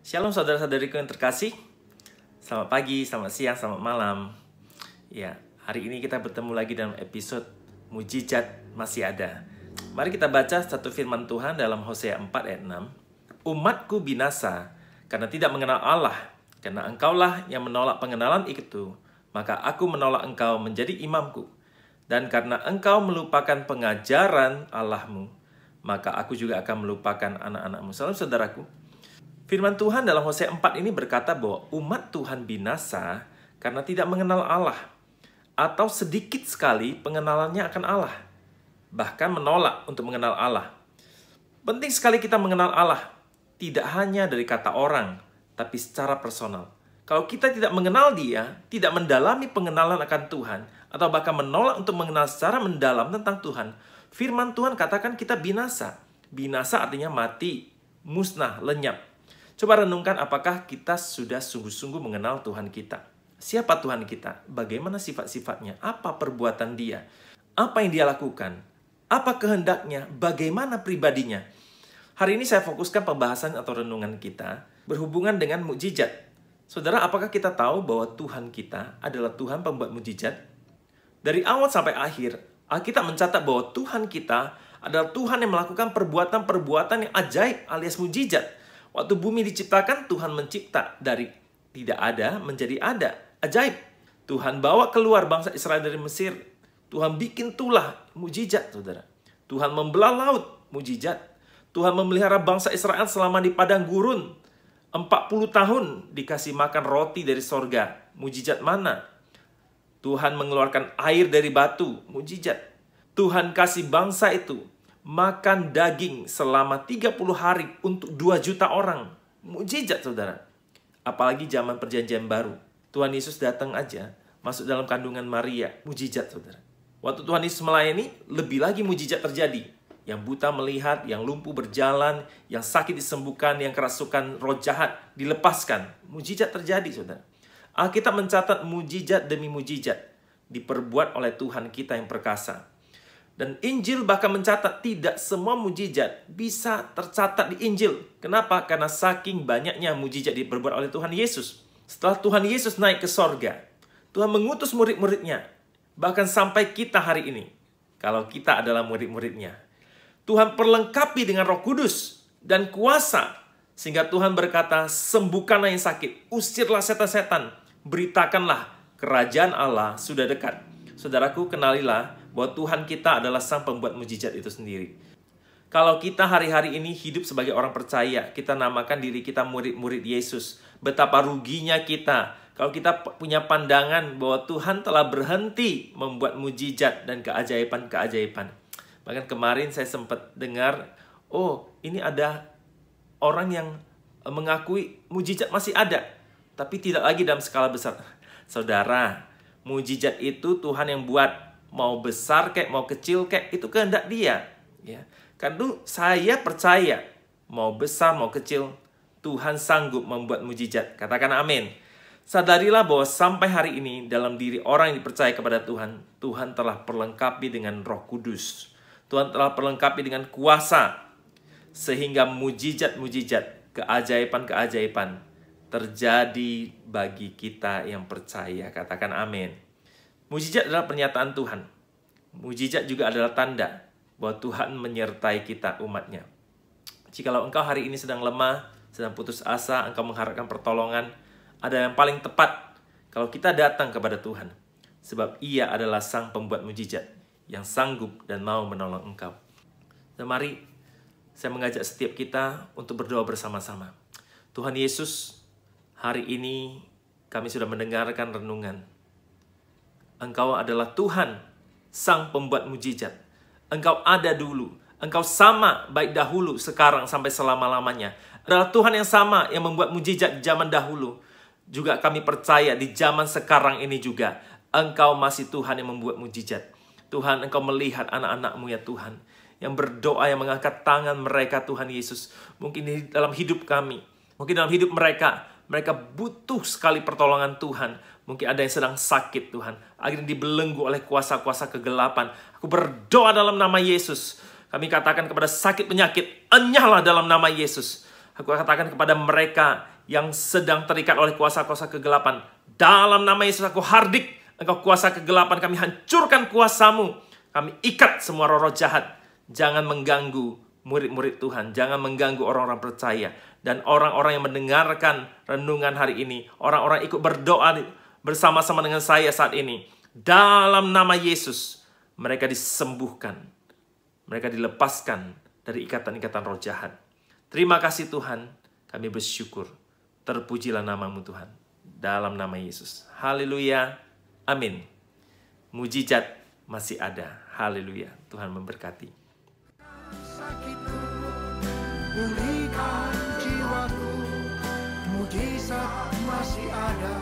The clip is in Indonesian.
Shalom saudara-saudariku yang terkasih. Selamat pagi, selamat siang, selamat malam. Ya, hari ini kita bertemu lagi dalam episode Mujizat Masih Ada. Mari kita baca satu firman Tuhan dalam Hosea 4 ayat 6. Umatku binasa karena tidak mengenal Allah, karena engkaulah yang menolak pengenalan itu, maka aku menolak engkau menjadi imamku. Dan karena engkau melupakan pengajaran Allahmu, maka aku juga akan melupakan anak-anakmu. Salam saudaraku. Firman Tuhan dalam Hosea 4 ini berkata bahwa umat Tuhan binasa karena tidak mengenal Allah, atau sedikit sekali pengenalannya akan Allah, bahkan menolak untuk mengenal Allah. Penting sekali kita mengenal Allah, tidak hanya dari kata orang, tapi secara personal. Kalau kita tidak mengenal Dia, tidak mendalami pengenalan akan Tuhan, atau bahkan menolak untuk mengenal secara mendalam tentang Tuhan, firman Tuhan katakan kita binasa. Binasa artinya mati, musnah, lenyap. Coba renungkan apakah kita sudah sungguh-sungguh mengenal Tuhan kita. Siapa Tuhan kita? Bagaimana sifat-sifatnya? Apa perbuatan Dia? Apa yang Dia lakukan? Apa kehendaknya? Bagaimana pribadinya? Hari ini saya fokuskan pembahasan atau renungan kita berhubungan dengan mukjizat. Saudara, apakah kita tahu bahwa Tuhan kita adalah Tuhan pembuat mukjizat? Dari awal sampai akhir, Alkitab mencatat bahwa Tuhan kita adalah Tuhan yang melakukan perbuatan-perbuatan yang ajaib alias mukjizat. Waktu bumi diciptakan, Tuhan mencipta dari tidak ada menjadi ada. Ajaib. Tuhan bawa keluar bangsa Israel dari Mesir. Tuhan bikin tulah, mujizat, saudara. Tuhan membelah laut, mujizat. Tuhan memelihara bangsa Israel selama di padang gurun. 40 tahun dikasih makan roti dari sorga. Mujizat mana? Tuhan mengeluarkan air dari batu, mujizat. Tuhan kasih bangsa itu makan daging selama 30 hari untuk 2 juta orang. Mukjizat, saudara. Apalagi zaman perjanjian baru. Tuhan Yesus datang aja, masuk dalam kandungan Maria. Mukjizat, saudara. Waktu Tuhan Yesus melayani, lebih lagi mukjizat terjadi. Yang buta melihat, yang lumpuh berjalan, yang sakit disembuhkan, yang kerasukan roh jahat dilepaskan. Mukjizat terjadi, saudara. Alkitab mencatat mukjizat demi mukjizat diperbuat oleh Tuhan kita yang perkasa. Dan Injil bahkan mencatat tidak semua mujizat bisa tercatat di Injil. Kenapa? Karena saking banyaknya mujizat diperbuat oleh Tuhan Yesus. Setelah Tuhan Yesus naik ke sorga, Tuhan mengutus murid-muridnya. Bahkan sampai kita hari ini, kalau kita adalah murid-muridnya, Tuhan perlengkapi dengan Roh Kudus dan kuasa. Sehingga Tuhan berkata, sembuhkanlah yang sakit, usirlah setan-setan, beritakanlah kerajaan Allah sudah dekat. Saudaraku, kenalilah bahwa Tuhan kita adalah sang pembuat mujizat itu sendiri. Kalau kita hari-hari ini hidup sebagai orang percaya, kita namakan diri kita murid-murid Yesus. Betapa ruginya kita kalau kita punya pandangan bahwa Tuhan telah berhenti membuat mujizat dan keajaiban-keajaiban. Bahkan kemarin saya sempat dengar, oh ini ada orang yang mengakui mujizat masih ada, tapi tidak lagi dalam skala besar. Saudara, mujizat itu Tuhan yang buat. Mau besar kek, mau kecil kek, itu kehendak Dia. Ya. Karena saya percaya, mau besar, mau kecil, Tuhan sanggup membuat mujizat. Katakan amin. Sadarilah bahwa sampai hari ini, dalam diri orang yang dipercaya kepada Tuhan, Tuhan telah perlengkapi dengan Roh Kudus. Tuhan telah perlengkapi dengan kuasa. Sehingga mujizat-mujizat, keajaiban-keajaiban terjadi bagi kita yang percaya. Katakan amin. Mujizat adalah pernyataan Tuhan. Mujizat juga adalah tanda bahwa Tuhan menyertai kita, umatnya. Jikalau engkau hari ini sedang lemah, sedang putus asa, engkau mengharapkan pertolongan, ada yang paling tepat kalau kita datang kepada Tuhan. Sebab Ia adalah sang pembuat mujizat yang sanggup dan mau menolong engkau. Dan mari saya mengajak setiap kita untuk berdoa bersama-sama. Tuhan Yesus, hari ini kami sudah mendengarkan renungan. Engkau adalah Tuhan, sang pembuat mujizat. Engkau ada dulu. Engkau sama baik dahulu, sekarang, sampai selama-lamanya. Adalah Tuhan yang sama yang membuat mujizat di zaman dahulu. Juga kami percaya di zaman sekarang ini juga. Engkau masih Tuhan yang membuat mujizat. Tuhan, Engkau melihat anak-anak-Mu ya Tuhan. Yang berdoa, yang mengangkat tangan mereka Tuhan Yesus. Mungkin di dalam hidup kami. Mungkin dalam hidup mereka. Mereka butuh sekali pertolongan Tuhan. Mungkin ada yang sedang sakit Tuhan. Akhirnya dibelenggu oleh kuasa-kuasa kegelapan. Aku berdoa dalam nama Yesus. Kami katakan kepada sakit penyakit, enyahlah dalam nama Yesus. Aku katakan kepada mereka yang sedang terikat oleh kuasa-kuasa kegelapan. Dalam nama Yesus aku hardik engkau kuasa kegelapan, kami hancurkan kuasamu. Kami ikat semua roh-roh jahat. Jangan mengganggu murid-murid Tuhan. Jangan mengganggu orang-orang percaya. Dan orang-orang yang mendengarkan renungan hari ini. Orang-orang ikut berdoa bersama-sama dengan saya saat ini. Dalam nama Yesus, mereka disembuhkan. Mereka dilepaskan dari ikatan-ikatan roh jahat. Terima kasih Tuhan. Kami bersyukur. Terpujilah namamu Tuhan. Dalam nama Yesus. Haleluya. Amin. Mujizat masih ada. Haleluya. Tuhan memberkati. Sakitku, pulihkan jiwaku, mujizat masih ada.